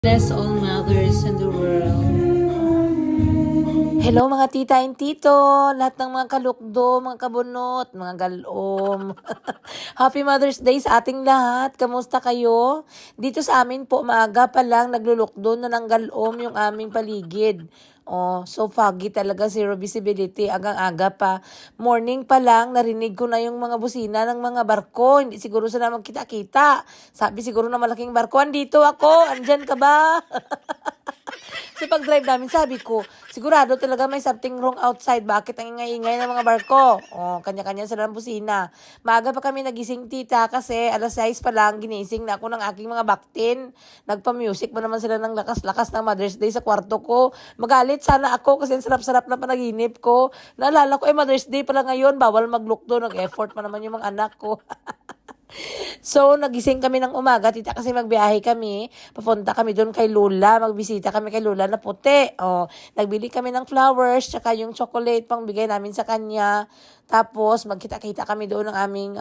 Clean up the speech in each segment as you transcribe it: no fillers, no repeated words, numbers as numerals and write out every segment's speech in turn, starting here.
Bless all mothers in the world. Hello mga tita and tito, lahat ng mga kalukdo, mga kabunot, mga galom. Happy Mother's Day sa ating lahat. Kamusta kayo? Dito sa amin po, maaga pa lang naglulukdo na ng galom yung aming paligid. Oh, so foggy talaga, zero visibility, agang-aga pa. Morning pa lang, narinig ko na yung mga busina ng mga barko. Hindi siguro sila magkita-kita. Sabi siguro na malaking barko, andito ako, andyan ka ba? So pag-drive namin, sabi ko, sigurado talaga may something wrong outside. Bakit ang ingay-ingay ng mga barko? Oh, kanya-kanya sila ng busina. Maaga pa kami nagising, tita, kasi alas 6 pa lang ginising na ako ng aking mga baktin. Nagpa-music ba naman sila ng lakas-lakas ng Mother's Day sa kwarto ko. Magalit sana ako kasi ang sarap-sarap na panaginip ko. Naalala ko, Mother's Day pala ngayon, bawal maglukdo. Nag-effort pa naman yung mga anak ko. So, nagising kami ng umaga, tita, kasi magbiyahe kami. Papunta kami doon kay Lola. Magbisita kami kay Lola na puti. O, nagbili kami ng flowers, tsaka yung chocolate pang bigay namin sa kanya. Tapos, magkita-kita kami doon ng aming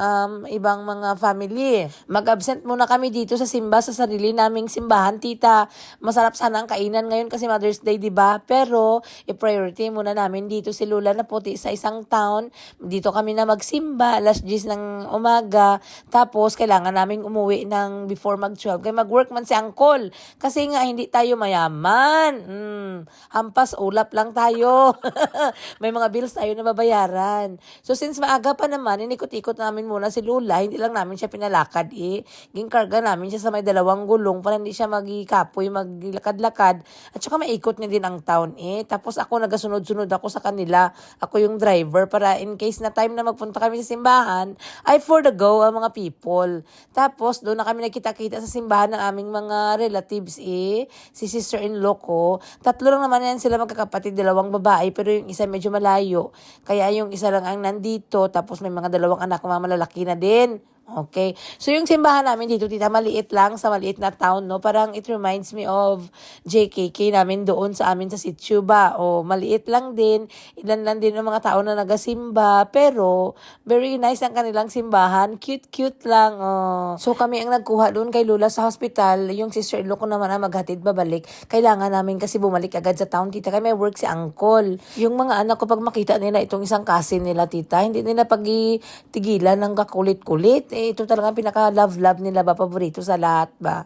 ibang mga family. Mag-absent muna kami dito sa simba, sa sarili naming simbahan, tita. Masarap sana ang kainan ngayon kasi Mother's Day, di ba? Pero, i-priority muna namin dito si Lola na puti sa isang town. Dito kami na magsimba, alas 10 ng umaga. Tapos, kailangan naming umuwi ng before mag-12. Kaya mag-work man si Uncle. Kasi nga, hindi tayo mayaman. Hampas, ulap lang tayo. May mga bills tayo na babayaran. So, since maaga pa naman, inikot-ikot namin muna si Lola. Hindi lang namin siya pinalakad eh. Ginkarga namin siya sa may 2 gulong para hindi siya magikapoy, maglakad-lakad. At saka maikot niya din ang town eh. Tapos ako, nagasunod-sunod ako sa kanila. Ako yung driver para in case na time na magpunta kami sa simbahan, ay for the go ang mga people. Tapos, doon na kami nagkita-kita sa simbahan ng aming mga relatives eh. Si sister-in-law ko. 3 lang naman yan sila magkakapatid, 2 babae, pero yung isa medyo malayo. Kaya yung isa lang ang nandito, tapos may mga 2 anak, mga malalaki na din. Okay. So, yung simbahan namin dito, tita, maliit lang sa maliit na town, no? Parang it reminds me of JKK namin doon sa amin sa sitio ba? O, maliit lang din. Ilan lang din ang mga tao na nagasimba. Pero, very nice ang kanilang simbahan. Cute-cute lang. Oh. So, kami ang nagkuha doon kay Lola sa hospital. Yung sister-in-law ko naman ang maghatid babalik. Kailangan namin kasi bumalik agad sa town, tita. Kaya may work si Uncle. Yung mga anak ko, pag makita nila itong isang cousin nila, tita, hindi nila pag-tigilan ng kakulit-kulit. Ito talaga pinaka-love nila ba, paborito sa lahat ba.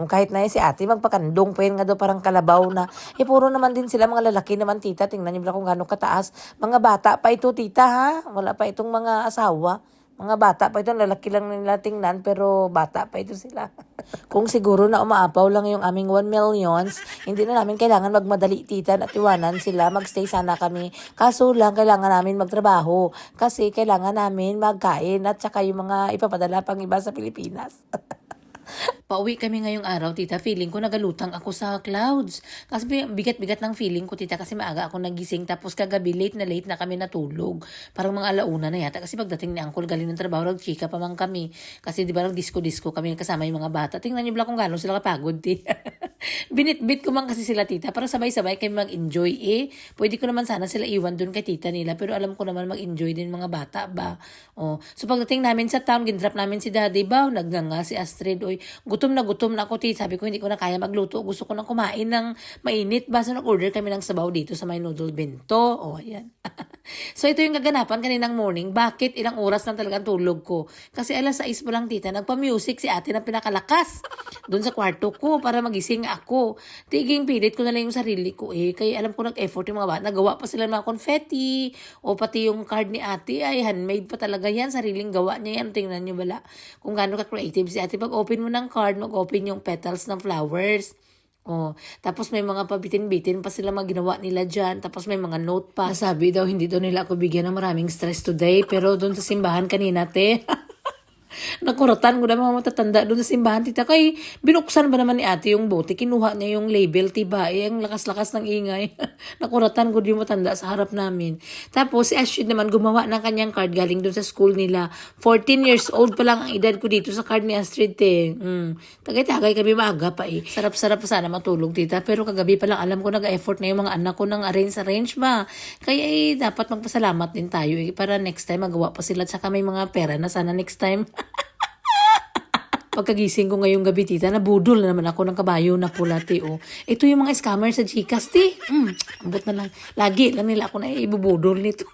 Kahit na si ate, magpakandong pa yun nga daw parang kalabaw na. Puro naman din sila, mga lalaki naman, tita. Tingnan niyo ba kung gano'ng kataas. Mga bata pa ito, tita, ha? Wala pa itong mga asawa. Mga bata pa ito, lalaki lang nila tingnan, pero bata pa ito sila. Kung siguro na umaapaw lang yung aming 1 millions, hindi na namin kailangan magmadali, tita, at iwanan sila. Magstay sana kami. Kaso lang, kailangan namin magtrabaho. Kasi kailangan namin magkain at saka yung mga ipapadala pang iba sa Pilipinas. Pauwi kami ngayong araw, tita. Feeling ko nagalutang ako sa clouds. Kasi bigat-bigat ng feeling ko, tita. Kasi maaga ako nagising. Tapos kagabi, late na kami natulog. Parang mga alauna na yata. Kasi pagdating ni Uncle galing ng trabaho, nag-chika pa man kami. Kasi di ba nag-disco-disco kami kasama yung mga bata. Tingnan niyo ba kung gano'n sila kapagod, tita. Binit-bit ko man kasi sila, tita. Para sabay-sabay kami mag-enjoy eh. Pwede ko naman sana sila iwan dun kay tita nila. Pero alam ko naman mag-enjoy din mga bata ba. Oh. So pagdating namin sa town, gindrap namin si daddy ba. Nagnanga si Astrid. Oy, gutom na ako, tita. Sabi ko, hindi ko na kaya magluto. Gusto ko nang kumain ng mainit. Basta nag-order kami ng sabaw dito sa may noodle bento. O, ayan. So, ito yung kaganapan kaninang morning. Bakit ilang oras lang talaga ang tulog ko? Kasi alas 6 pa lang, tita. Nagpa-music si ate ng pinakalakas. Doon sa kwarto ko para magising ako. Tiging pilit ko na lang yung sarili ko eh. Kaya alam ko nag-effort yung mga bata. Nagawa pa sila ng mga confetti. O pati yung card ni ate ay handmade pa talaga yan. Sariling gawa niya yan. Tingnan nyo bala kung gaano ka-creative si ate. Pag open mo ng card, mag-open yung petals ng flowers. Oh, tapos may mga pabitin-bitin pa sila maginawa nila dyan. Tapos may mga note pa. Sabi daw, hindi daw nila ako bigyan ng maraming stress today. Pero doon sa simbahan kanina, te. Nakuratan ko na mga matatanda doon sa simbahan, tita. Kay binuksan ba naman ni ate yung bote? Kinuha niya yung label, tiba. Ang lakas-lakas ng ingay. Nakuratan ko din matanda sa harap namin. Tapos si Ashrid naman gumawa ng kanyang card galing doon sa school nila. 14 years old pa lang ang edad ko dito sa card ni Astrid, te. Tagay-tagay kami maaga pa eh. Sarap-sarap pa sana matulog, tita. Pero kagabi pa lang alam ko nag-effort na yung mga anak ko ng arrange ba. Kaya dapat magpasalamat din tayo eh. Para next time magawa pa sila. Tsaka may mga pera na sana next time. Pagkagising ko ngayong gabi, tita, nabudol na naman ako ng kabayo na pula, ti, oh. Ito yung mga scammer sa Gcash, ti. Ambot na lang. Lagi lang nila ako na ibubudol nito.